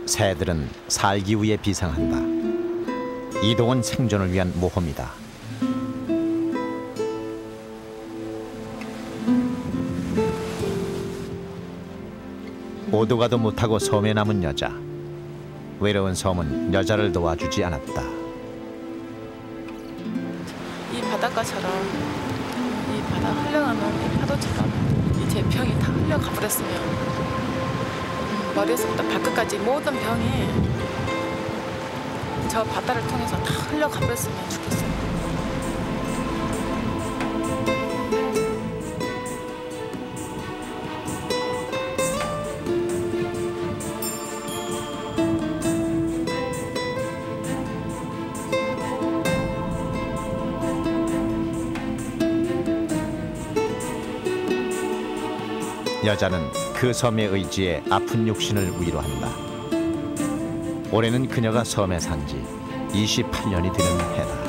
새들은 살기 위해 비상한다. 이동은 생존을 위한 모험이다. 오도 가도 못하고 섬에 남은 여자. 외로운 섬은 여자를 도와주지 않았다. 이 바닷가처럼 이 바다 흘러가는 이 파도처럼 이 제 병이 다 흘러가 버렸으면 머리에서부터 발끝까지 모든 병이 저 바다를 통해서 다 흘러가 버렸으면 좋겠어요. 여자는 그 섬의 의지에 아픈 육신을 위로한다. 올해는 그녀가 섬에 산 지 28년이 되는 해다.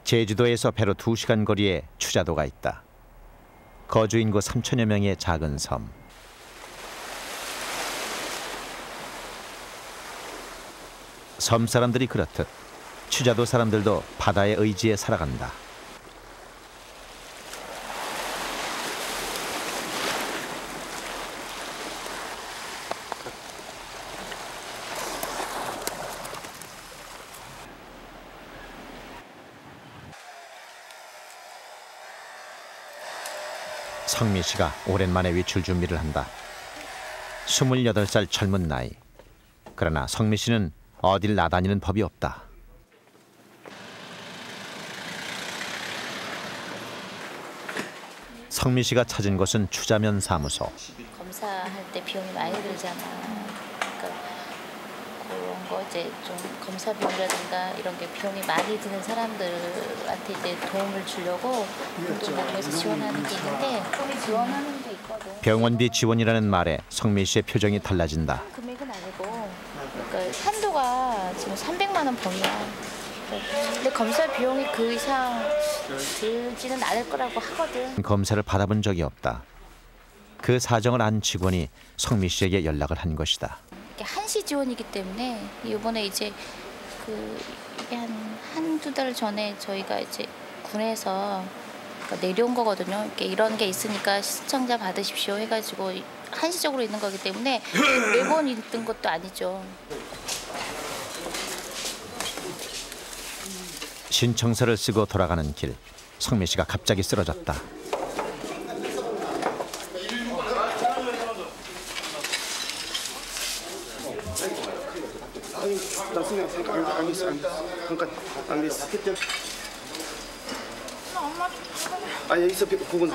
제주도에서 배로 2시간 거리에 추자도가 있다. 거주 인구 3천여 명의 작은 섬. 섬 사람들이 그렇듯 추자도 사람들도 바다의 의지에 살아간다. 성미 씨가 오랜만에 외출 준비를 한다. 28살 젊은 나이. 그러나 성미 씨는 어딜 나다니는 법이 없다. 성미 씨가 찾은 곳은 추자면 사무소. 검사할 때 비용이 많이 들잖아. 그러니까 그런 거 이제 좀 검사 비용이라든가 이런 게 비용이 많이 드는 사람들한테 이제 도움을 주려고 운동보험에서 지원하는 게 있는데 지원하는 게 있거든. 병원비 지원이라는 말에 성미 씨의 표정이 달라진다. 금액은 아니고 그러니까 한도가 지금 300만 원 범위야. 근데 검사 비용이 그 이상 들지는 않을 거라고 하거든. 검사를 받아본 적이 없다. 그 사정을 안 직원이 성미 씨에게 연락을 한 것이다. 한시 지원이기 때문에 이번에 이제 이게 한두 달 전에 저희가 이제 군에서 내려온 거거든요. 이렇게 이런 게 있으니까 신청자 받으십시오 해가지고 한시적으로 있는 거기 때문에 매번 있던 것도 아니죠. 신청서를 쓰고 돌아가는 길, 성미 씨가 갑자기 쓰러졌다. 여기서 보건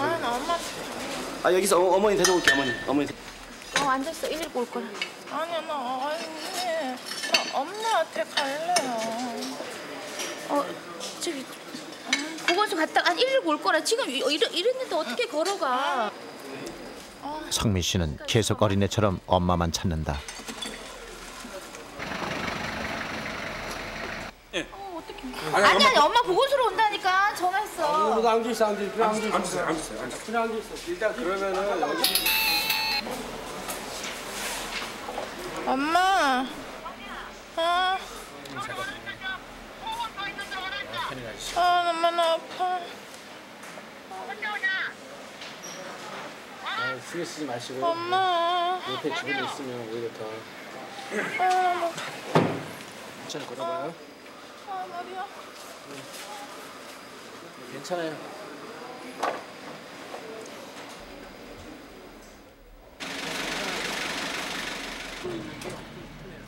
여기서 어머니 데려올게. 어머니. 앉았어. 119 올 거라. 아니 나 엄마한테 갈래요. 저기 보건소 갔다 119 올 거라. 지금 이랬는데 어떻게 걸어가? 성미 씨는 계속 어린애처럼 엄마만 찾는다. 아니 엄마 보건소로 온다니까 전화했어. 앉으세요. 일단 그러면은 여기. 엄마. 너무 아파. 신경 쓰지 마시고. 엄마. 옆에 주변에 있으면 오히려 더. 괜찮아, 걸어봐요. 머리야. 괜찮아요.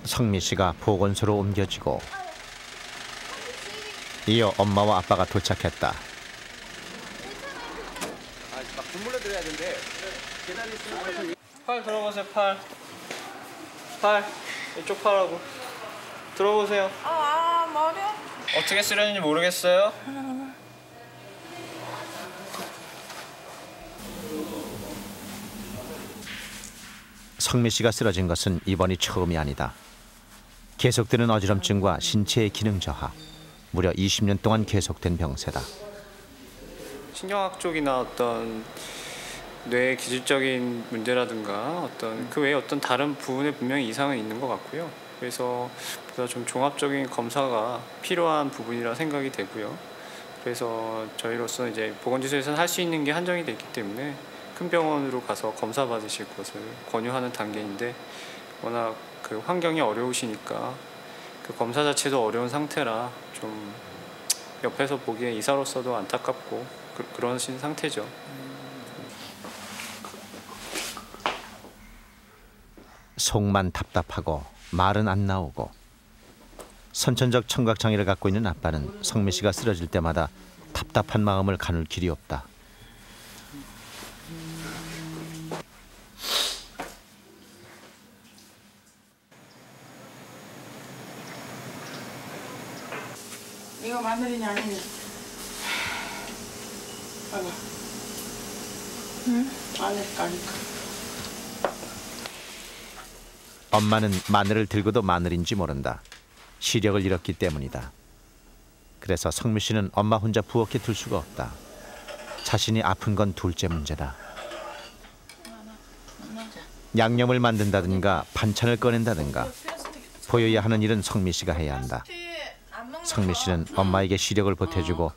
성미 씨가 보건소로 옮겨지고 이어 엄마와 아빠가 도착했다. 막 눈물로 들어야 되는데 계단에 있으면 팔 들어보세요. 팔 이쪽 팔하고 들어보세요. 머리야. 어떻게 쓰려는지 모르겠어요? 성미 씨가 쓰러진 것은 이번이 처음이 아니다. 계속되는 어지럼증과 신체의 기능 저하, 무려 20년 동안 계속된 병세다. 신경학 쪽이나 어떤 뇌 기질적인 문제라든가 어떤 그 외에 어떤 다른 부분에 분명히 이상은 있는 것 같고요. 그래서 보다 좀 종합적인 검사가 필요한 부분이라 생각이 되고요. 그래서 저희로서 이제 보건지소에서는 할 수 있는 게 한정이 됐기 때문에 큰 병원으로 가서 검사 받으실 것을 권유하는 단계인데, 워낙 그 환경이 어려우시니까 그 검사 자체도 어려운 상태라 좀 옆에서 보기에 의사로서도 안타깝고 그러신 상태죠. 속만 답답하고 말은 안 나오고 선천적 청각장애를 갖고 있는 아빠는 성미 씨가 쓰러질 때마다 답답한 마음을 가눌 길이 없다. 이거 마늘이냐 아니냐? 봐봐. 응? 마늘 까니까. 엄마는 마늘을 들고도 마늘인지 모른다. 시력을 잃었기 때문이다. 그래서 성미 씨는 엄마 혼자 부엌에 둘 수가 없다. 자신이 아픈 건 둘째 문제다. 양념을 만든다든가 반찬을 꺼낸다든가 보여야 하는 일은 성미 씨가 해야 한다. 성미 씨는 엄마에게 시력을 보태주고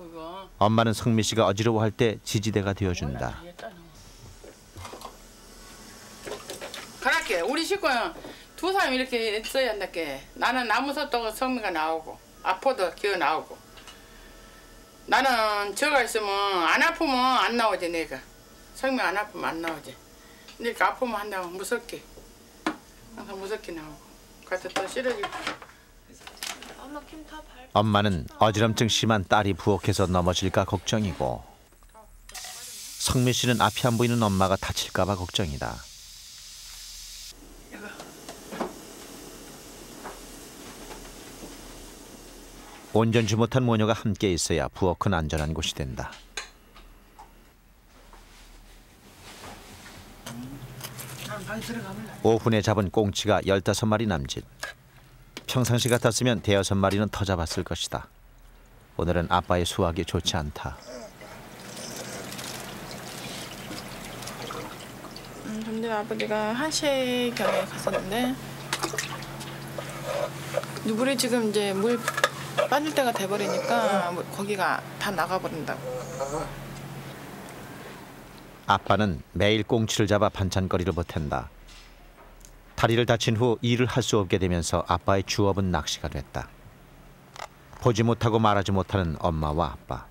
엄마는 성미 씨가 어지러워할 때 지지대가 되어준다. 그렇게 우리 식구는 두 사람 이렇게 써야 한다께. 나는 나무 섰다고 성미가 나오고 아파도 기어 나오고. 나는 저가 있으면 안 아프면 안 나오지 내가. 성미 안 아프면 안 나오지. 그러니까 아프면 한다고 무섭게. 항상 무섭게 나오고. 가서 또 쓰러지고. 엄마는 어지럼증 심한 딸이 부엌에서 넘어질까 걱정이고 성미 씨는 앞이 안 보이는 엄마가 다칠까 봐 걱정이다. 온전치 못한 모녀가 함께 있어야 부엌은 안전한 곳이 된다. 오후에 잡은 꽁치가 15마리 남짓. 평상시 같았으면 5-6마리는 더 잡았을 것이다. 오늘은 아빠의 수확이 좋지 않다. 근데 아버지가 1시경에 갔었는데 물이 지금 이제 물 빠질 때가 돼버리니까 거기가 다 나가버린다고. 아빠는 매일 꽁치를 잡아 반찬거리를 보탠다. 다리를 다친 후 일을 할 수 없게 되면서 아빠의 주업은 낚시가 됐다. 보지 못하고 말하지 못하는 엄마와 아빠.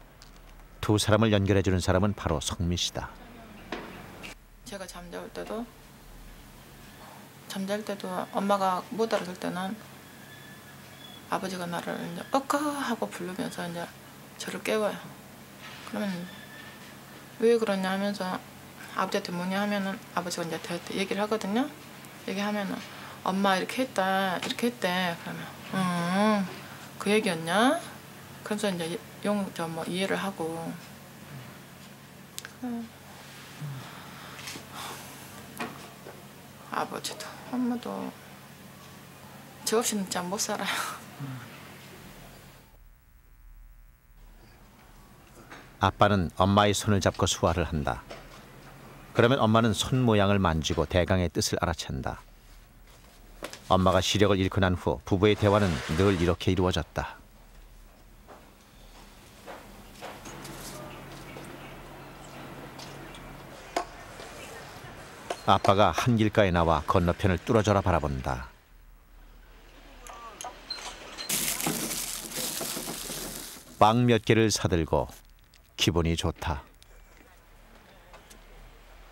두 사람을 연결해주는 사람은 바로 성미 씨다. 제가 잠잘 때도 엄마가 못 알아들 때는 아버지가 나를 이제 어까 하고 부르면서 이제 저를 깨워요. 그러면 왜 그러냐 하면서 아버지한테 뭐냐 하면은 아버지가 이제 저한테 얘기를 하거든요. 얘기하면은 엄마 이렇게 했다 이렇게 했대. 그러면 그 얘기였냐? 그래서 이제 뭐 이해를 하고. 아버지도 엄마도 저 없이는 진짜 못 살아요. 아빠는 엄마의 손을 잡고 수화를 한다. 그러면 엄마는 손 모양을 만지고 대강의 뜻을 알아챈다. 엄마가 시력을 잃고 난 후 부부의 대화는 늘 이렇게 이루어졌다. 아빠가 한길가에 나와 건너편을 뚫어져라 바라본다. 빵 몇 개를 사들고 기분이 좋다.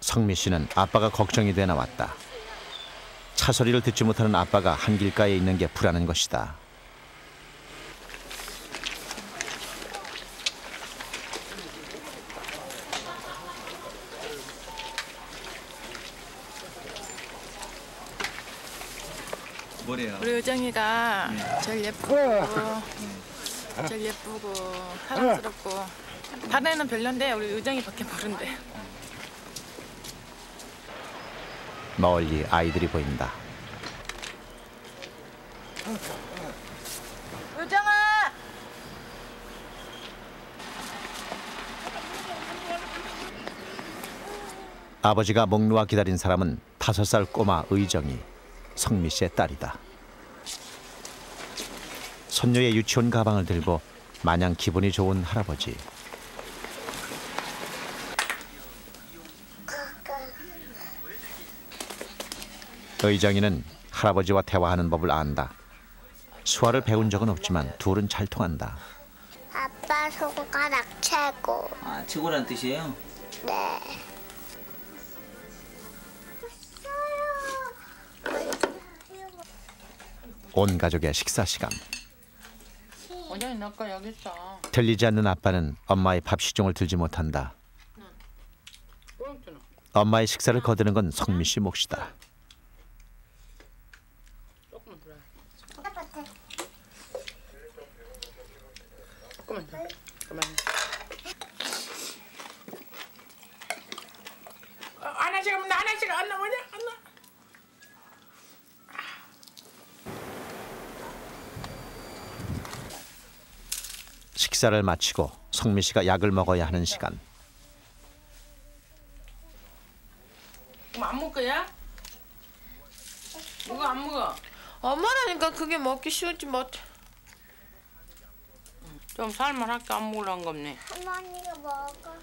성미 씨는 아빠가 걱정이 돼 나왔다. 차 소리를 듣지 못하는 아빠가 한길가에 있는 게 불안한 것이다. 뭐래요? 우리 의정이가 제일 예쁘고 사랑스럽고 다른 애는 별론데 우리 의정이밖에 모른대. 멀리 아이들이 보인다. 유정아! 아버지가 목 놓아 기다린 사람은 5살 꼬마 의정이 성미 씨의 딸이다. 손녀의 유치원 가방을 들고 마냥 기분이 좋은 할아버지. 의정이는 할아버지와 대화하는 법을 안다. 수화를 배운 적은 없지만 둘은 잘 통한다. 아빠 손가락 최고. 아, 최고란 뜻이에요? 네. 온 가족의 식사 시간. 원장이 너거 여기 있어. 들리지 않는 아빠는 엄마의 밥 시중을 들지 못한다. 엄마의 식사를 거두는 건 성미 씨 몫이다. 조금만 들어. 조금만 더. 그만. 하나씩 하면 하나씩 안 나오냐? 안 나. 식사를 마치고 성미 씨가 약을 먹어야 하는 시간. 그럼 안 먹을 거야? 누가 안 먹어? 엄마라니까 그게 먹기 쉬우지 뭐. 좀 살만하게 안 먹으려는 겁네. 할머니가 먹어.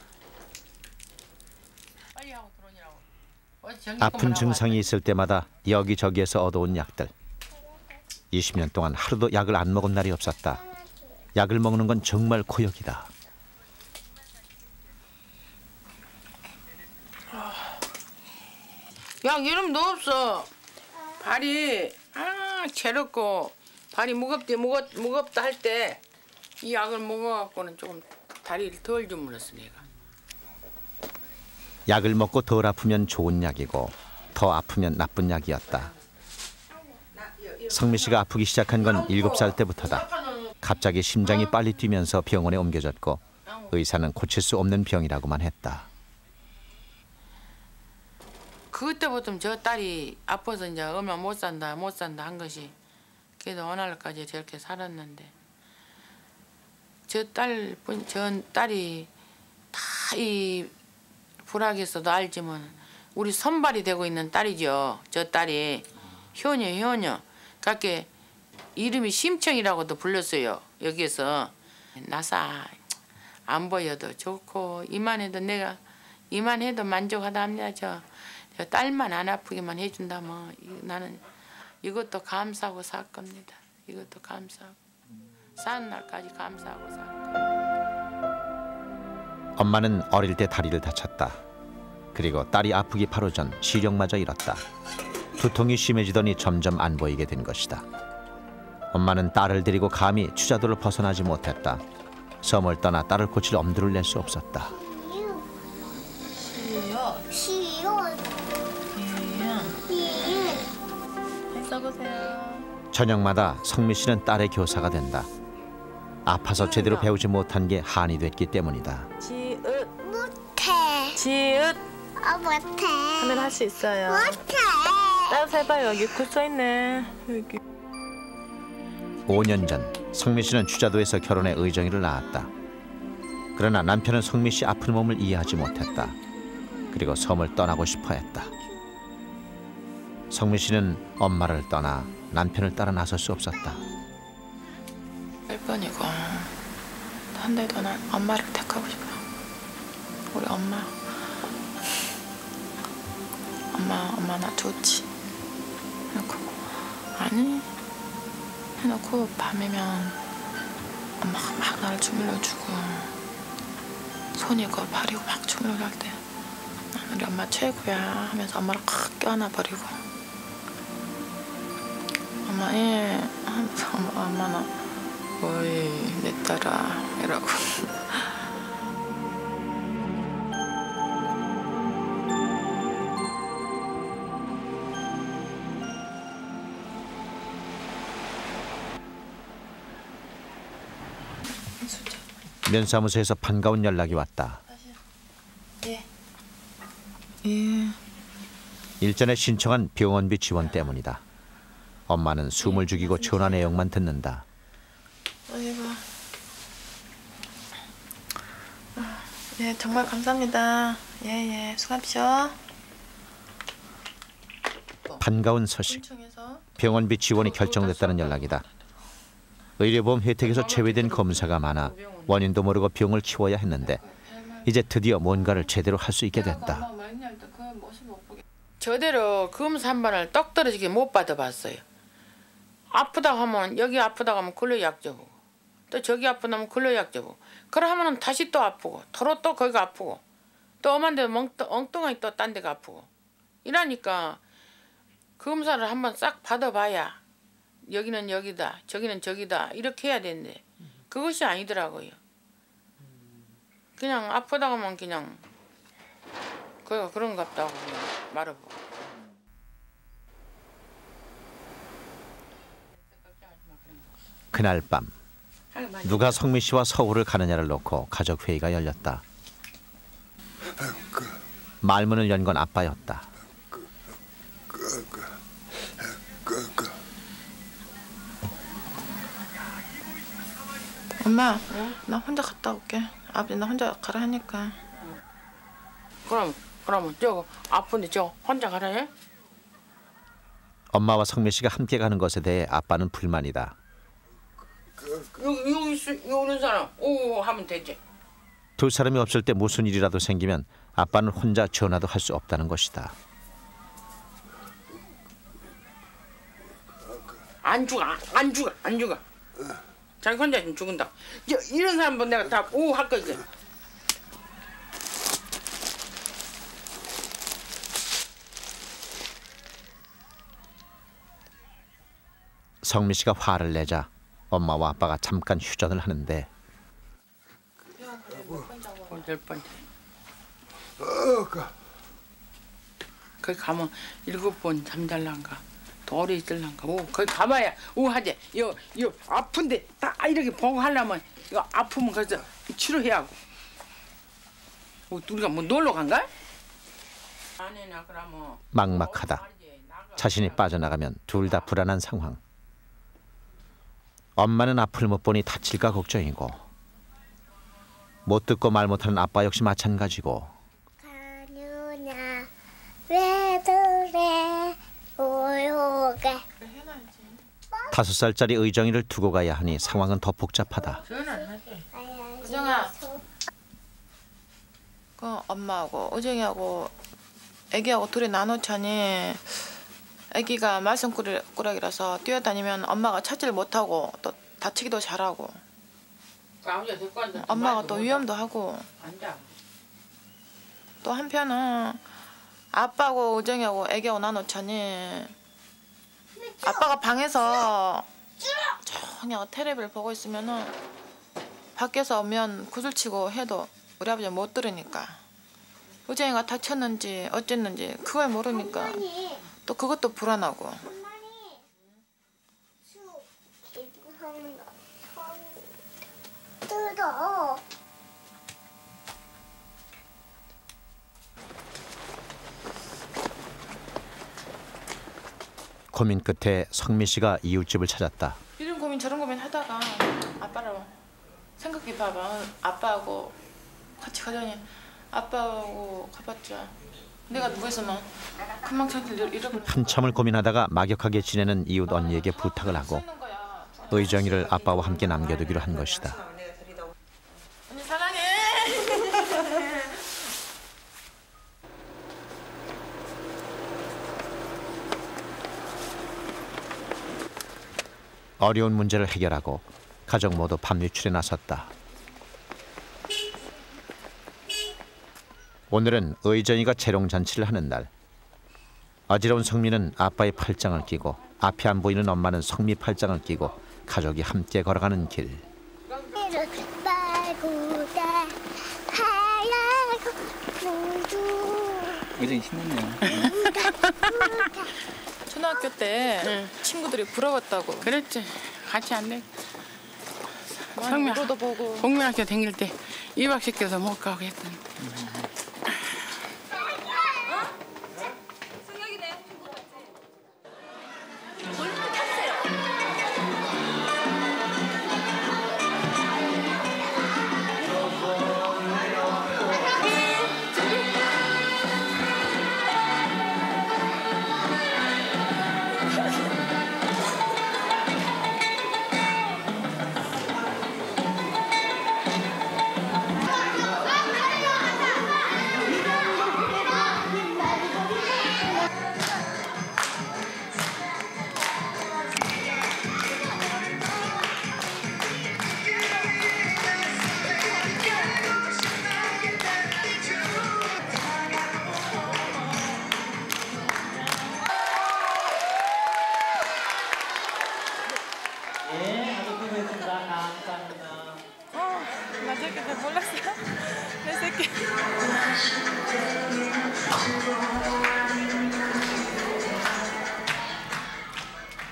빨리 하고 들어오냐고. 아픈 증상이 있을 때마다 여기저기에서 얻어온 약들. 20년 동안 하루도 약을 안 먹은 날이 없었다. 약을 먹는 건 정말 고역이다. 약 이름도 없어. 발이 괴롭고 발이 무겁다 할 때 이 약을 먹어갖고는 조금 다리를 덜 주물렀어 내가. 약을 먹고 덜 아프면 좋은 약이고 더 아프면 나쁜 약이었다. 성미 씨가 아프기 시작한 건 7살 때부터다. 갑자기 심장이 빨리 뛰면서 병원에 옮겨졌고 의사는 고칠 수 없는 병이라고만 했다. 그때부터 저 딸이 아파서 이제 얼마 못 산다 한 것이 그래도 오늘까지 저렇게 살았는데 저 딸이 다 이 불악에서도 알지만 우리 선발이 되고 있는 딸이죠. 저 딸이 효녀 그렇게 이름이 심청이라고도 불렀어요. 여기에서 나사 안 보여도 좋고 이만해도 만족하다 합니다. 저 딸만 안 아프게만 해준다면 나는 이것도 감사하고 살 겁니다. 이것도 감사하고 사는 날까지 감사하고 살 겁니다. 엄마는 어릴 때 다리를 다쳤다. 그리고 딸이 아프기 바로 전 시력마저 잃었다. 두통이 심해지더니 점점 안 보이게 된 것이다. 엄마는 딸을 데리고 감히 추자도를 벗어나지 못했다. 섬을 떠나 딸을 고칠 엄두를 낼 수 없었다. 저녁마다 성미 씨는 딸의 교사가 된다. 아파서 제대로 배우지 못한 게 한이 됐기 때문이다. 못해. 지읒 못해. 하면 할 수 있어요. 못해. 따라서 해봐요. 여기 글 써있네. 여기. 5년 전 성미 씨는 추자도에서 결혼해 의정이를 낳았다. 그러나 남편은 성미 씨 아픈 몸을 이해하지 못했다. 그리고 섬을 떠나고 싶어 했다. 성미 씨는 엄마를 떠나 남편을 따라 나설 수 없었다. 1번이고 한 대도 난 엄마를 택하고 싶어. 우리 엄마 나 좋지 해놓고 아니 해놓고 밤이면 엄마가 막 나를 주물러주고 손이 거 발이고 막 주물러갈 때 우리 엄마 최고야 하면서 엄마를 콱 껴안아버리고 엄마 예 하면서 엄마는 어이 내 딸아 이러고 면사무소에서 반가운 연락이 왔다. 예. 일전에 신청한 병원비 지원 때문이다. 엄마는 숨을 죽이고 전화 내용만 듣는다. 아이고. 네, 정말 감사합니다. 예, 수고하십시오. 반가운 소식. 군청에서 병원비 지원이 결정됐다는 연락이다. 의료보험 혜택에서 제외된 검사가 많아 원인도 모르고 병을 키워야 했는데 이제 드디어 뭔가를 제대로 할 수 있게 됐다. 저대로 검사 한 번을 떡 떨어지게 못 받아봤어요. 아프다고 하면 여기 아프다고 하면 근로약 줘보고 또 저기 아프다 하면 근로약 줘보고 그러면은 다시 또 아프고 더러 또 거기가 아프고 또 엄한 데 엉뚱하게 또 딴 데가 아프고 이러니까 검사를 한번 싹 받아봐야 여기는 여기다 저기는 저기다 이렇게 해야 되는데 그것이 아니더라고요. 그냥 아프다고 하면 그냥 그가 그런갑다고 말해보고. 그날 밤 누가 성미 씨와 서울을 가느냐를 놓고 가족 회의가 열렸다. 말문을 연 건 아빠였다. 엄마, 나 혼자 갔다 올게. 아버지 나 혼자 가라 하니까. 그러면 저거 아픈데 저 혼자 가라 해? 엄마와 성미 씨가 함께 가는 것에 대해 아빠는 불만이다. 여기 오는 사람 오 하면 되지. 두 사람이 없을 때 무슨 일이라도 생기면 아빠는 혼자 전화도 할 수 없다는 것이다. 안 죽어. 자기 혼자 있으면 죽은다. 이런 사람은 내가 다 오 할 거지. 성미 씨가 화를 내자 엄마와 아빠가 잠깐 휴전을 하는데 될 뻔. 거기 가면 7번 잠잘란가 더 오래 있을란가. 오 거기 가봐야 오 하지. 요 아픈데 딱 이렇게 보고 하려면 이거 아프면 거기서 치료해야 하고. 우리가 뭐 놀러 간가? 아니나 그러면 막막하다. 자신이 빠져나가면 둘 다 불안한 상황. 엄마는 앞을 못 보니 다칠까 걱정이고 못 듣고 말 못하는 아빠 역시 마찬가지고. 가누나 왜 그래 오요게 5살짜리 의정이를 두고 가야 하니 상황은 더 복잡하다. 의정아, 그 엄마하고 의정이하고 애기하고 둘이 나눠자니 애기가 말썽꾸러기라서 뛰어다니면 엄마가 찾지를 못하고 또 다치기도 잘하고 엄마가 또 위험도 하고 또 한편은 아빠하고 의정이하고 애기하고 나눠자니 아빠가 방에서 조용히 텔레비를 보고 있으면은 밖에서 오면 구슬치고 해도 우리 아버지가 못 들으니까 의정이가 다쳤는지 어쨌는지 그걸 모르니까 또 그것도 불안하고. 뜯어. 고민 끝에 성미 씨가 이웃집을 찾았다. 이런 고민 저런 고민 하다가 아빠랑 생각해 봐봐. 아빠하고 같이 가자니 아빠하고 가봤자 내가 누가 있으면 금방 자기를 잃어버려. 한참을 고민하다가 막역하게 지내는 이웃 언니에게 부탁을 하고 의정이를 아빠와 함께 남겨두기로 한 것이다. 언니 사랑해. 어려운 문제를 해결하고 가족 모두 밤유출에 나섰다. 오늘은 의정이가 재롱잔치를 하는 날. 어지러운 성미는 아빠의 팔짱을 끼고 앞이 안 보이는 엄마는 성미 팔짱을 끼고 가족이 함께 걸어가는 길. 의정이 신났네요. 초등학교 때 친구들이 부러웠다고. 그랬지. 같이 안 돼. 성미 울어도 보고. 국민학교 다닐 때 입학시켜서 못 가고 했더니. 얼굴 다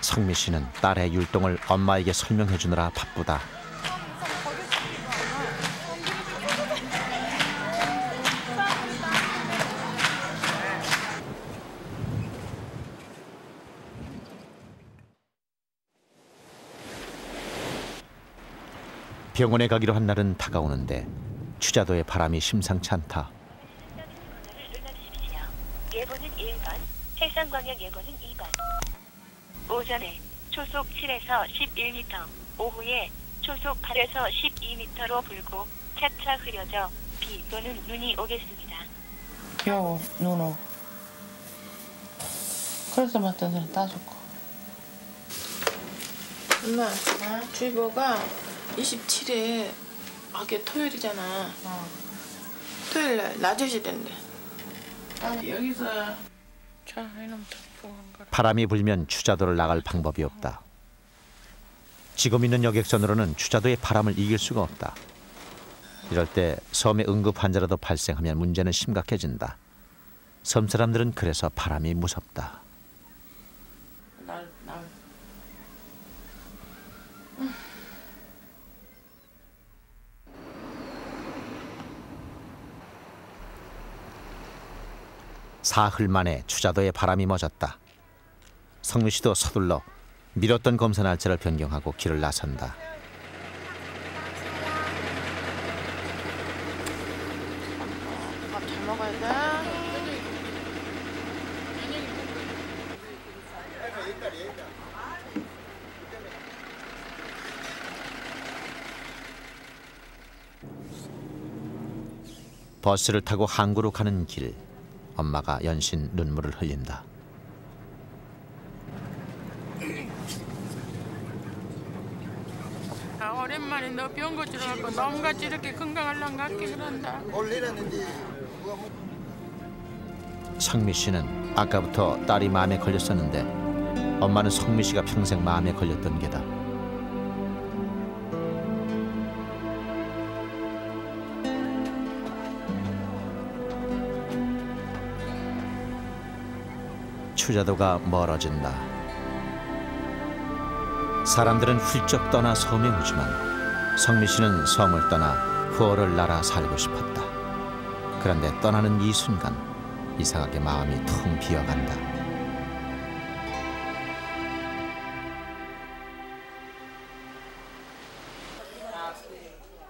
성미 씨는 딸의 율동을 엄마에게 설명해 주느라 바쁘다. 병원에 가기로 한 날은 다가오는데 추자도의 바람이 심상치 않다. 예보는 1번, 해상광역 예보는 2번. 오전에 초속 7에서 11m, 오후에 초속 8에서 12m로 불고 차차 흐려져 비 또는 눈이 오겠습니다. 비 오고 눈 오고. 그래서 맞던 데는 다 좋고. 엄마, 주의보가 27일 아게 토요일이잖아. 토요일 날 낮에 된대. 여기서 자, 이놈 덮고 한 거라. 바람이 불면 추자도를 나갈 방법이 없다. 지금 있는 여객선으로는 추자도의 바람을 이길 수가 없다. 이럴 때 섬에 응급 환자라도 발생하면 문제는 심각해진다. 섬 사람들은 그래서 바람이 무섭다. 날. 사흘 만에 추자도의 바람이 멎었다. 성미 씨도 서둘러 미뤘던 검사 날짜를 변경하고 길을 나선다. 밥 잘 먹어야 돼. 버스를 타고 항구로 가는 길. 엄마가 연신 눈물을 흘린다. 오랜만에 너 병 고치러갖고 놈같이 이렇게 건강하려고 갖게 그런다. 성미 씨는 아까부터 딸이 마음에 걸렸었는데 엄마는 성미 씨가 평생 마음에 걸렸던 게다. 추자도가 멀어진다. 사람들은 훌쩍 떠나 섬에 오지만 성미 씨는 섬을 떠나 후어를 날아 살고 싶었다. 그런데 떠나는 이 순간 이상하게 마음이 텅 비어간다.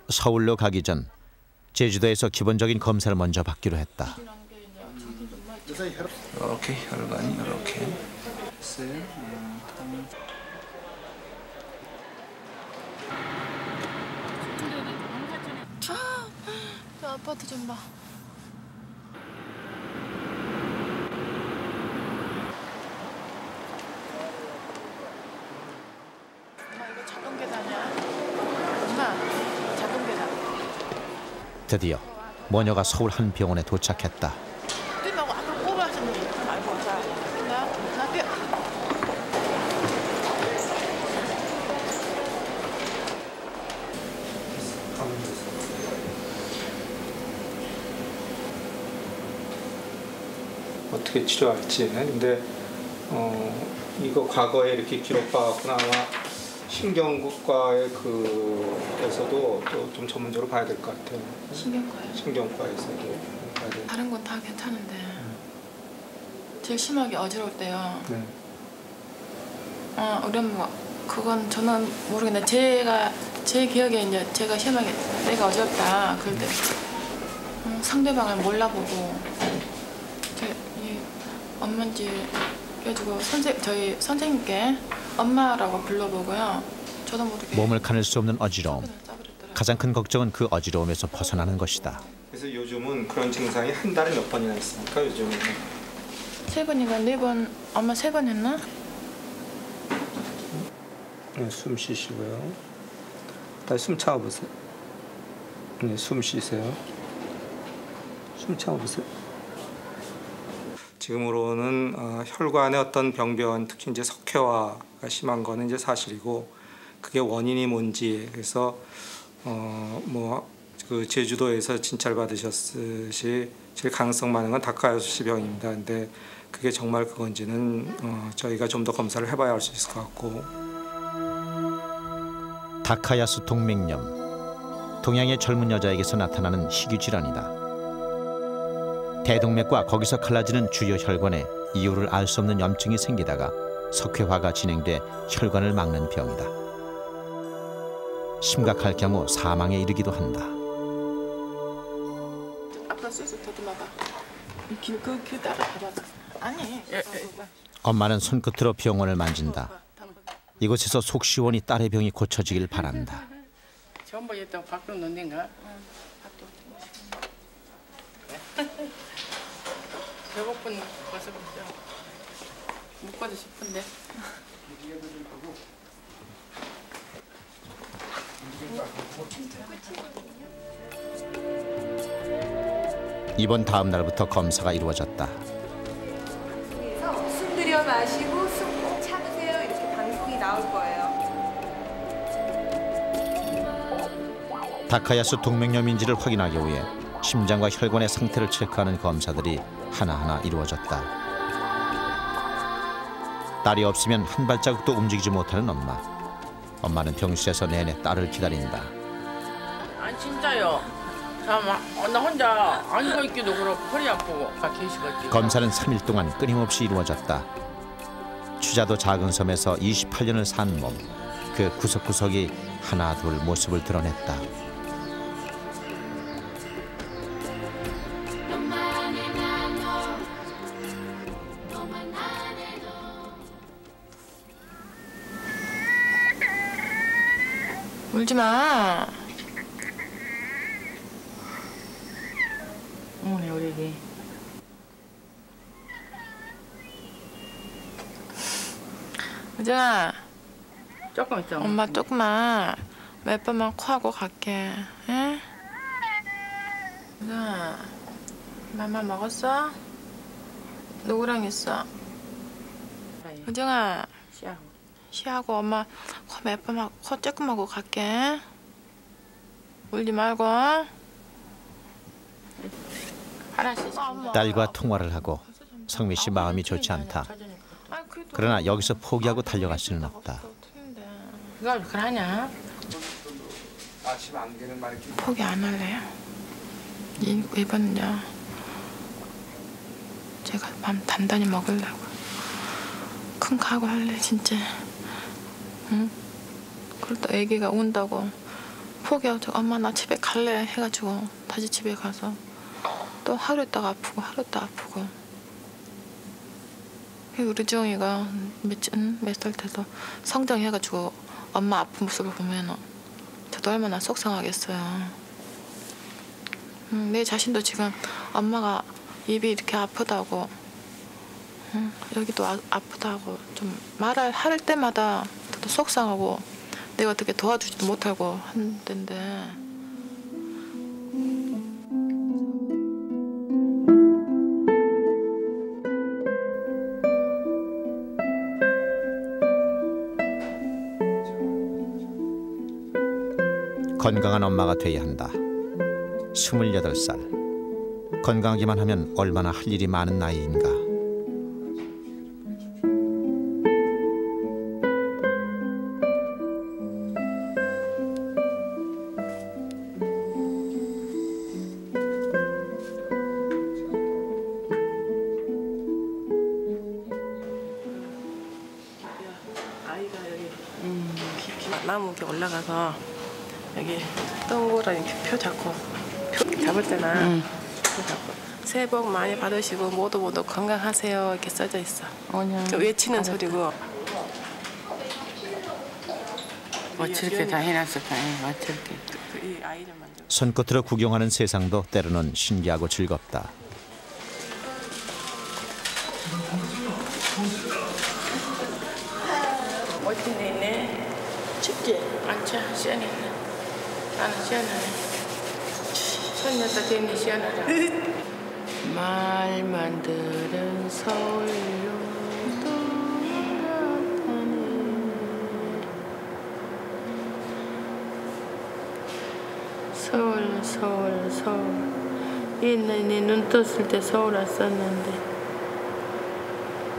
서울로 가기 전 제주도에서 기본적인 검사를 먼저 받기로 했다. 이렇게 혈관이 이렇게 됐어요. 저 아파트 좀 봐. 엄마 이거 자동 계단이야. 엄마 자동 계단. 드디어 모녀가 서울 한 병원에 도착했다. 뛰라고 아까 뽑았었니? 아이고 자, 나 뛰어. 어떻게 치료할지. 근데 이거 과거에 이렇게 기록받았구나. 아마 신경과의 그에서도 또 좀 전문적으로 봐야 될 것 같아요. 신경과요? 신경과에서도 봐야 될. 다른 건 다 괜찮은데 제일 심하게 어지러울 때요. 네. 우리 엄마 그건 저는 모르겠는데 제 기억에 이제 제가 심하게 내가 어지럽다 그럴 때 상대방을 몰라보고 이 엄마인지 그래가지고 저희 선생님께 엄마라고 불러보고요. 저도 모르게 몸을 가눌 수 없는 어지러움. 가장 큰 걱정은 그 어지러움에서 벗어나는 것이다. 그래서 요즘은 그런 증상이 한 달에 몇 번이나 있습니까? 요즘은 3번인가 4번 엄마 3번 했나? 네, 숨 쉬시고요. 다시 숨 참아보세요. 네, 숨 쉬세요. 숨 참아보세요. 지금으로는 혈관의 어떤 병변, 특히 이제 석회화가 심한 거는 이제 사실이고, 그게 원인이 뭔지, 그래서 그 제주도에서 진찰 받으셨듯이 제일 가능성 많은 건 다카이오시 병입니다. 근데 그게 정말 그건지는 저희가 좀 더 검사를 해봐야 알 수 있을 것 같고. 다카야스 동맥염, 동양의 젊은 여자에게서 나타나는 희귀 질환이다. 대동맥과 거기서 갈라지는 주요 혈관에 이유를 알 수 없는 염증이 생기다가 석회화가 진행돼 혈관을 막는 병이다. 심각할 경우 사망에 이르기도 한다. 아빠 쑥쑥 더듬어봐. 그 따라 봐봐. 아니. 엄마는 손끝으로 병원을 만진다. 이곳에서 속 시원히 딸의 병이 고쳐지길 바란다. 전부 했다고 밖으로 놓는가? 배고픈 벌써 묶어도 싶은데. 이번 다음 날부터 검사가 이루어졌다. 숨 들여 마시고 숨 꼭 참으세요. 이렇게 방송이 나올 거예요. 다카야스 동맥염인지를 확인하기 위해 심장과 혈관의 상태를 체크하는 검사들이 하나하나 이루어졌다. 딸이 없으면 한 발자국도 움직이지 못하는 엄마. 엄마는 병실에서 내내 딸을 기다린다. 아 진짜요. 나 혼자 앉아 있기도 그렇고 허리 아프고 계시겠지. 검사는 3일 동안 끊임없이 이루어졌다. 추자도 작은 섬에서 28년을 산 몸. 그 구석구석이 하나 둘 모습을 드러냈다. 울지 마. 어머니 우리 애기. 우정아. 조금 있어. 엄마 조금만 몇 번만 코 하고 갈게. 응? 우정아. 맘마 먹었어? 누구랑 있어? 우정아. 쉬하고 엄마 코 몇 번만 코 조금 하고 갈게. 울지 말고. 딸과 통화를 하고 성미 씨 마음이 좋지 않다. 그러나 여기서 포기하고 달려갈 수는 없다. 이걸 그러냐? 포기 안 할래요. 이번요. 제가 밤 단단히 먹으려고. 큰 각오 할래 진짜. 응? 그리고 또 애기가 운다고 포기하고 엄마 나 집에 갈래 해가지고 다시 집에 가서 또 하루 있다가 아프고 하루 있다가 아프고. 우리 지영이가 몇 살 돼서 성장해가지고 엄마 아픈 모습을 보면 저도 얼마나 속상하겠어요. 내 자신도 지금 엄마가 입이 이렇게 아프다고 여기도 아프다고 좀 말을 할 때마다 저도 속상하고 내가 어떻게 도와주지도 못하고 하는데 건강한 엄마가 돼야 한다. 28살. 건강하기만 하면 얼마나 할 일이 많은 나이인가. 아이가 여기 나무 이렇게 올라가서 여기 동그라미 표 잡고 표 잡을 때나 표 잡고 새해 복 많이 받으시고 모두 건강하세요 이렇게 써져 있어. 그 외치는 소리고. 어떻게 다 해놨을까? 어떻게? 이 아이를 만져. 손끝으로 구경하는 세상도 때로는 신기하고 즐겁다. 멋진 데 있네. 춥지? 앉자. 시원해. 나는 시원하네. 손녀도 괜히 시원하다. 말만 들은 서울로 돌아가네. 서울 서울 있는 눈 떴을 때 서울 왔었는데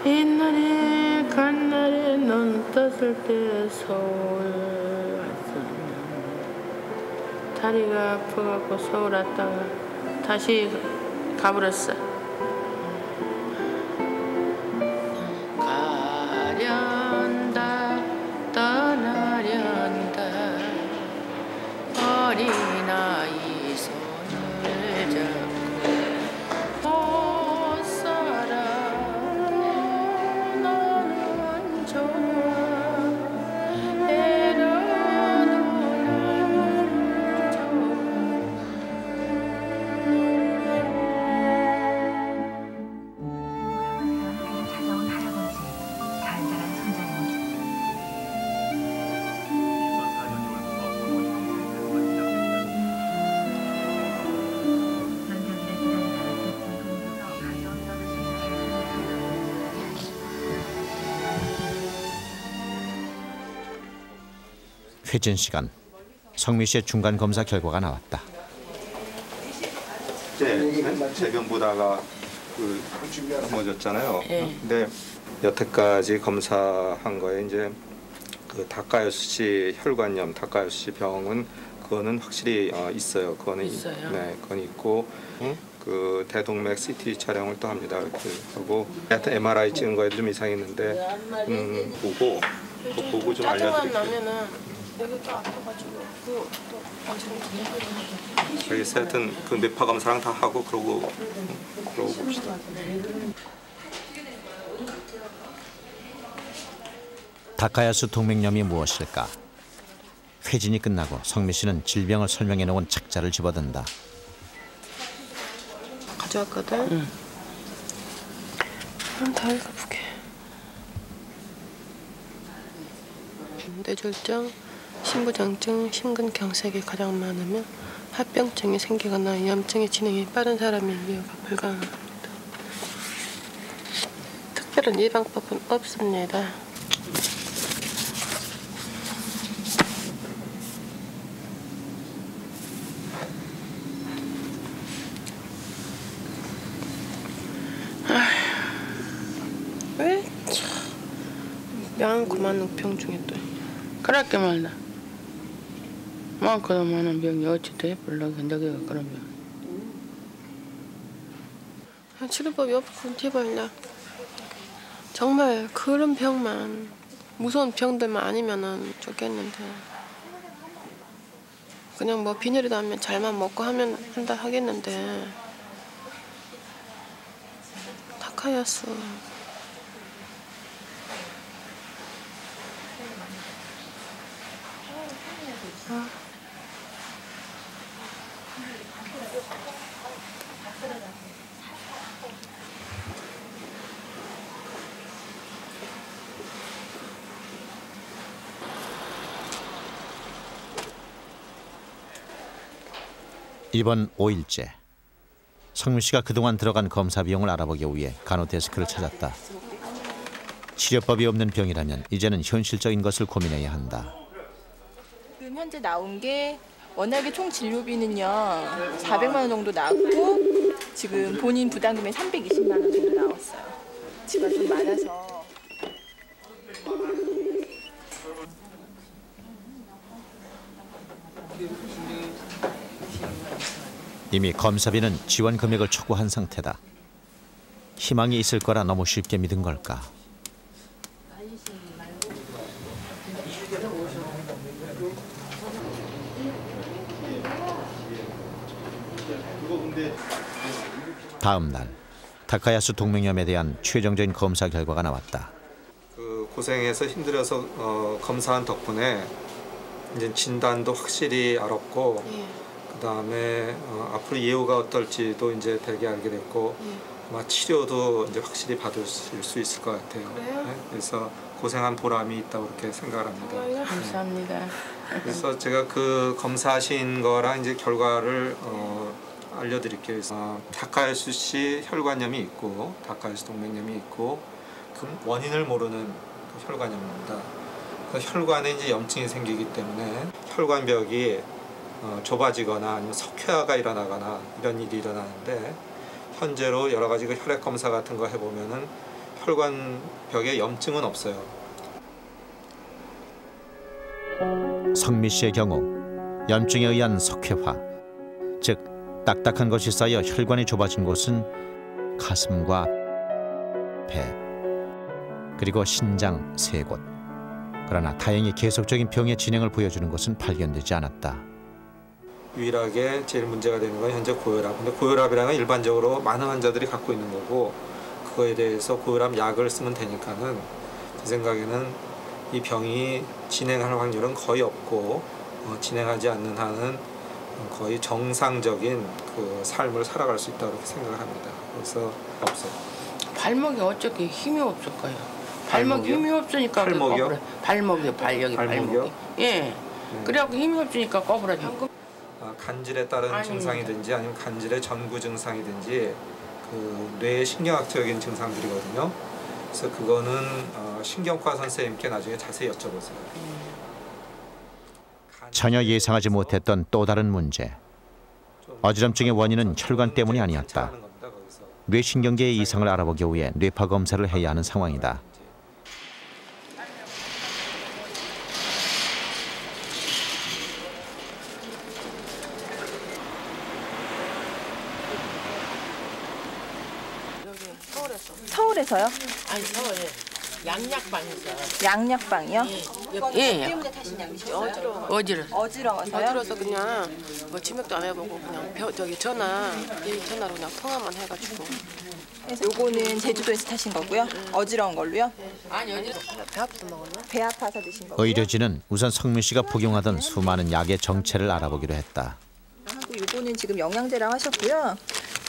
옛날에 간날에 눈 떴을 때 서울 왔었나. 다리가 아파갖고 서울 왔다가 다시 가버렸어. 가련다 떠나련다 어린아이 손을 잡고 못 살아 너는 좋아 애라도 나는 좋아. 찾아온 할아버지, 잘 자란 손자의 회진 시간. 성미 씨의 중간 검사 결과가 나왔다. 대변 보다가 넘어졌잖아요. 예. 근데 여태까지 검사한 거에 이제 그 다카요시 혈관염, 다카요시 병은 그거는 확실히 있어요. 그거는 있어요? 네, 그건 있고 그 대동맥 CT 촬영을 또 합니다. 이렇게 하고 하여튼 MRI 찍은 거에도 좀 이상이 있는데 보고 그거 보고 좀 알려드릴게요. 나면은 여기가 아파가지고 또 그래서 하여튼 그 뇌파 검사랑 다 하고 그러고 봅시다. 다카야수 동맥염이 무엇일까? 회진이 끝나고 성미 씨는 질병을 설명해 놓은 책자를 집어든다. 가져왔거든. 다리가 아프게. 뇌졸중, 심부정증, 심근경색이 가장 많으면 합병증이 생기거나 염증의 진행이 빠른 사람이 이유가 불가능합니다. 특별한 예방법은 없습니다. 왜 참 많고 많은 병 중에 또 그렇게 말나. 많고도 많은 병이 어찌 돼? 별로 견디기가 그런 병. 치료법이 없고 제발나. 정말 그런 병만 무서운 병들만 아니면은 좋겠는데 그냥 뭐 빈혈이다 하면 잘만 먹고 하면 한다 하겠는데 다카야수. 이번 5일째. 성미 씨가 그동안 들어간 검사 비용을 알아보기 위해 간호데스크를 찾았다. 치료법이 없는 병이라면 이제는 현실적인 것을 고민해야 한다. 지금 현재 나온 게 워낙에 총 진료비는요 400만 원 정도 나왔고 지금 본인 부담금에 320만 원 정도 나왔어요. 집안 좀 많아서. 이미 검사비는 지원 금액을 초과한 상태다. 희망이 있을 거라 너무 쉽게 믿은 걸까? 다음 날 다카야수 동맥염에 대한 최종적인 검사 결과가 나왔다. 그 고생해서 힘들어서 검사한 덕분에 이제 진단도 확실히 알았고 그다음에 앞으로 예후가 어떨지도 이제 되게 알게 됐고 아마 치료도 이제 확실히 받을 수 있을 것 같아요. 네? 그래서 고생한 보람이 있다고 그렇게 생각을 합니다. 감사합니다. 그래서 제가 그 검사하신 거랑 이제 결과를 알려드릴게요. 다카야수 씨 혈관염이 있고 다카야수 동맥염이 있고 그 원인을 모르는 그 혈관염입니다. 혈관에 이제 염증이 생기기 때문에 혈관벽이 좁아지거나 아니면 석회화가 일어나거나 이런 일이 일어나는데 현재로 여러 가지 그 혈액 검사 같은 거 해보면은 혈관벽에 염증은 없어요. 성미 씨의 경우 염증에 의한 석회화, 즉 딱딱한 것이 쌓여 혈관이 좁아진 곳은 가슴과 배, 그리고 신장 3곳. 그러나 다행히 계속적인 병의 진행을 보여주는 것은 발견되지 않았다. 유일하게 제일 문제가 되는 건 현재 고혈압. 근데 고혈압이라는 건 일반적으로 많은 환자들이 갖고 있는 거고, 그거에 대해서 고혈압 약을 쓰면 되니까는 제 생각에는 이 병이 진행할 확률은 거의 없고, 진행하지 않는 한은 거의 정상적인 그 삶을 살아갈 수 있다고 생각을 합니다. 그래서 없어요. 발목이 어떻게 힘이 없을까요? 발목 힘이 없으니까 발목이요? 발목이요, 여기 발목이. 예. 그래갖고 힘이 없으니까 꺼부러져. 간질에 따른 증상이든지 아니면 간질의 전구 증상이든지 그 뇌의 신경학적인 증상들이거든요. 그래서 그거는 신경과 선생님께 나중에 자세히 여쭤보세요. 전혀 예상하지 못했던 또 다른 문제. 어지럼증의 원인은 혈관 때문이 아니었다. 뇌신경계의 이상을 알아보기 위해 뇌파 검사를 해야 하는 상황이다. 서울에서요? 아니 서울에 양약방에서. 양약방이요? 예. 때문에 타신 약이죠? 어지러워서 그냥 뭐 치맥도 안 해보고 그냥 전화로 그냥 통화만 해가지고. 그래서 요거는 제주도에서 타신 거고요. 어지러운 걸로요? 아니 배 아파서 먹었나? 배 아파서 드신 거고요. 의료진은 우선 성미 씨가 복용하던 수많은 약의 정체를 알아보기로 했다. 하고 요거는 지금 영양제랑 하셨고요.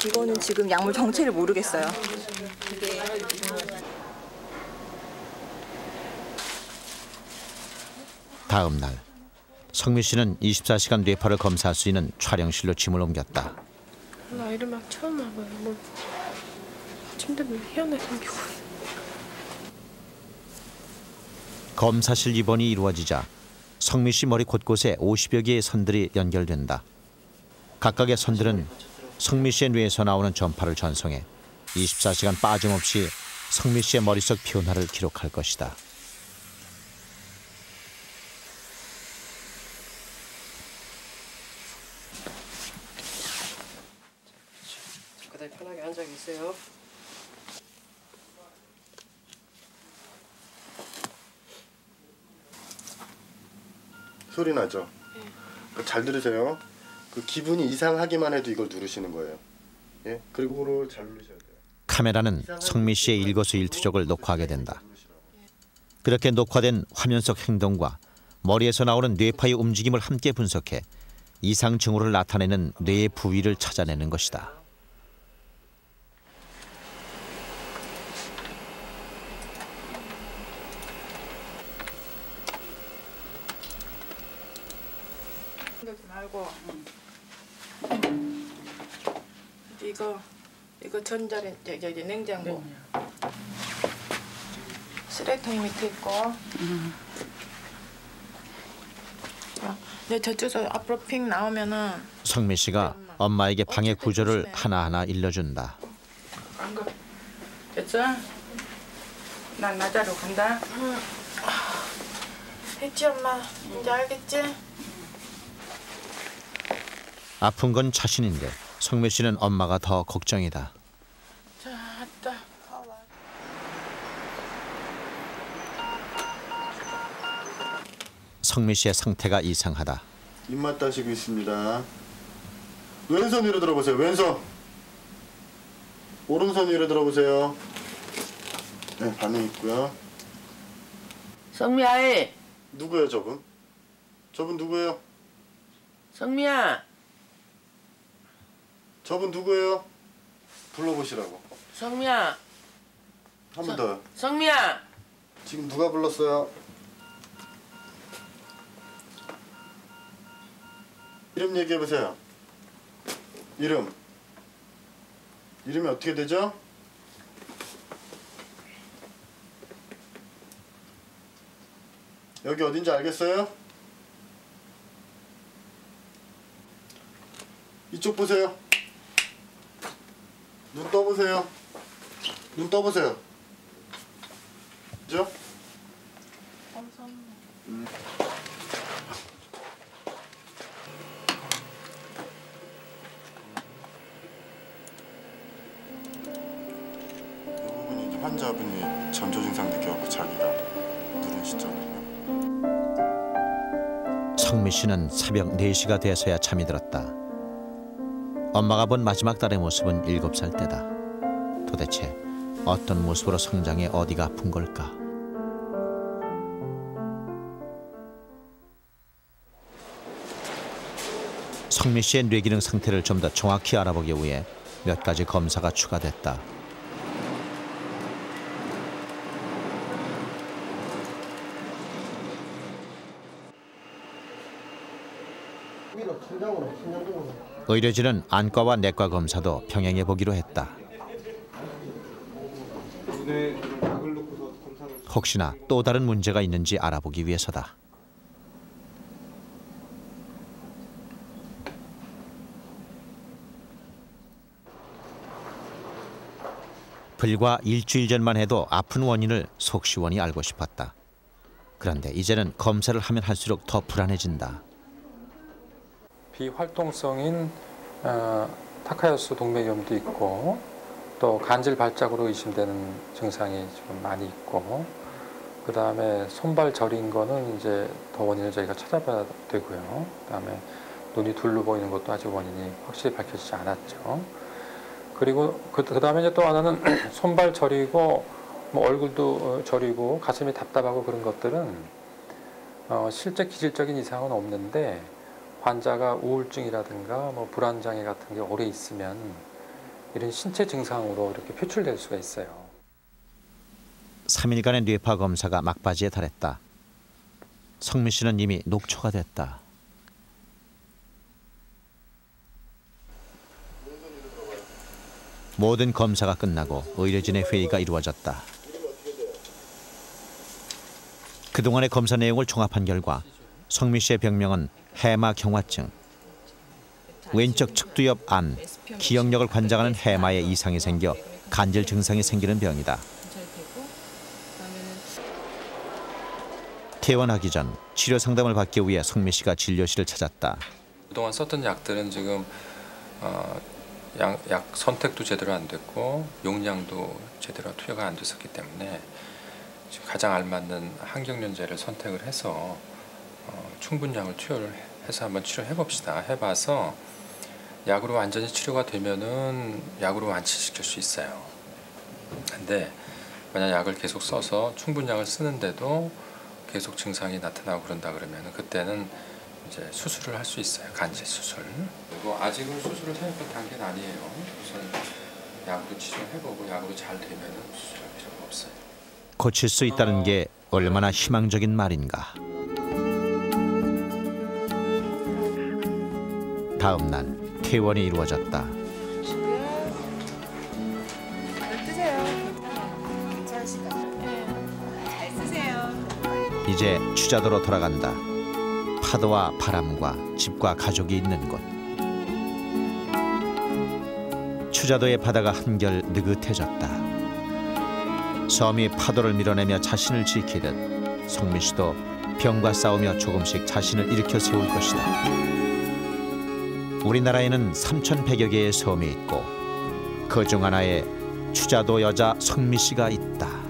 이거는 지금 약물 정체를 모르겠어요. 다음 날 성미 씨는 24시간 뇌파를 검사할 수 있는 촬영실로 짐을 옮겼다. 나 이런 막 처음 와봐요. 뭐 침대도 희한하게 생기고. 검사실 입원이 이루어지자 성미 씨 머리 곳곳에 50여 개의 선들이 연결된다. 각각의 선들은 성미 씨의 뇌에서 나오는 전파를 전송해 24시간 빠짐없이 성미 씨의 머릿속 변화를 기록할 것이다. 그다음에 편하게 앉아 계세요. 소리 나죠? 네. 잘 들으세요. 그 기분이 이상하기만 해도 이걸 누르시는 거예요. 예? 그리고 그걸 잘 누르셔야 돼요. 카메라는 성미 씨의 일거수일투족을 녹화하게 된다. 그렇게 녹화된 화면 속 행동과 머리에서 나오는 뇌파의 움직임을 함께 분석해 이상 징후를 나타내는 뇌의 부위를 찾아내는 것이다. 이거 전자레 냉장고. 쓰레기통이 밑에 있고. 저쪽에서 앞으로 핑 나오면은. 성미 씨가 엄마에게 방의 구조를 하나하나 일러준다. 됐어? 난 나자로 간다. 됐지 엄마. 이제 알겠지? 아픈 건 자신인데 성미 씨는 엄마가 더 걱정이다. 자, 왔다. 성미 씨의 상태가 이상하다. 입맛 따시고 있습니다. 왼손 위로 들어보세요. 왼손. 오른손 위로 들어보세요. 네, 반응 있고요. 성미야. 누구예요, 저분? 저분 누구예요? 성미야. 저분 누구예요? 불러보시라고. 성미야. 한 번 더요. 성미야. 지금 누가 불렀어요? 이름 얘기해보세요. 이름. 이름이 어떻게 되죠? 여기 어딘지 알겠어요? 이쪽 보세요. 눈 떠보세요. 눈 떠보세요. 그죠? 이 부분이 이제 환자분이 전조 증상 느껴갖고 자기가 누른 시점이고요. 성미 씨는 새벽 4시가 돼서야 잠이 들었다. 엄마가 본 마지막 딸의 모습은 7살 때다. 도대체 어떤 모습으로 성장해 어디가 아픈 걸까? 성미 씨의 뇌기능 상태를 좀 더 정확히 알아보기 위해 몇 가지 검사가 추가됐다. 의료진은 안과와 내과 검사도 병행해 보기로 했다. 혹시나 또 다른 문제가 있는지 알아보기 위해서다. 불과 일주일 전만 해도 아픈 원인을 속시원히 알고 싶었다. 그런데 이제는 검사를 하면 할수록 더 불안해진다. 비활동성인 타카야수 동맥염도 있고 또 간질 발작으로 의심되는 증상이 좀 많이 있고 그다음에 손발 저린 거는 이제 더 원인을 저희가 찾아봐야 되고요. 그다음에 눈이 둘러 보이는 것도 아직 원인이 확실히 밝혀지지 않았죠. 그리고 그다음에 이제 또 하나는 손발 저리고 뭐 얼굴도 저리고 가슴이 답답하고 그런 것들은 실제 기질적인 이상은 없는데 환자가 우울증이라든가 뭐 불안장애 같은 게 오래 있으면 이런 신체 증상으로 이렇게 표출될 수가 있어요. 3일간의 뇌파 검사가 막바지에 달했다. 성미 씨는 이미 녹초가 됐다. 모든 검사가 끝나고 의료진의 회의가 이루어졌다. 그동안의 검사 내용을 종합한 결과 성미 씨의 병명은 해마경화증, 왼쪽 측두엽 안, 기억력을 관장하는 해마에 이상이 생겨 간질 증상이 생기는 병이다. 퇴원하기 전 치료 상담을 받기 위해 성미 씨가 진료실을 찾았다. 그동안 썼던 약들은 지금 약 선택도 제대로 안 됐고 용량도 제대로 투여가 안 됐었기 때문에 지금 가장 알맞는 항경련제를 선택을 해서 충분량을 투여를 해서 한번 치료해 봅시다. 해봐서 약으로 완전히 치료가 되면은 약으로 완치시킬 수 있어요. 근데 만약 약을 계속 써서 충분량을 쓰는데도 계속 증상이 나타나고 그런다 그러면 그때는 이제 수술을 할 수 있어요. 간질 수술. 그리고 아직은 수술을 생각할 단계는 아니에요. 우선 약으로 치료해보고 약으로 잘 되면은 수술할 필요가 없어요. 고칠 수 있다는 게 얼마나 희망적인 말인가. 다음 날 퇴원이 이루어졌다. 이제 추자도로 돌아간다. 파도와 바람과 집과 가족이 있는 곳. 추자도의 바다가 한결 느긋해졌다. 섬이 파도를 밀어내며 자신을 지키듯 성미 씨도 병과 싸우며 조금씩 자신을 일으켜 세울 것이다. 우리나라에는 3,100여 개의 섬이 있고 그중 하나에 추자도 여자 성미 씨가 있다.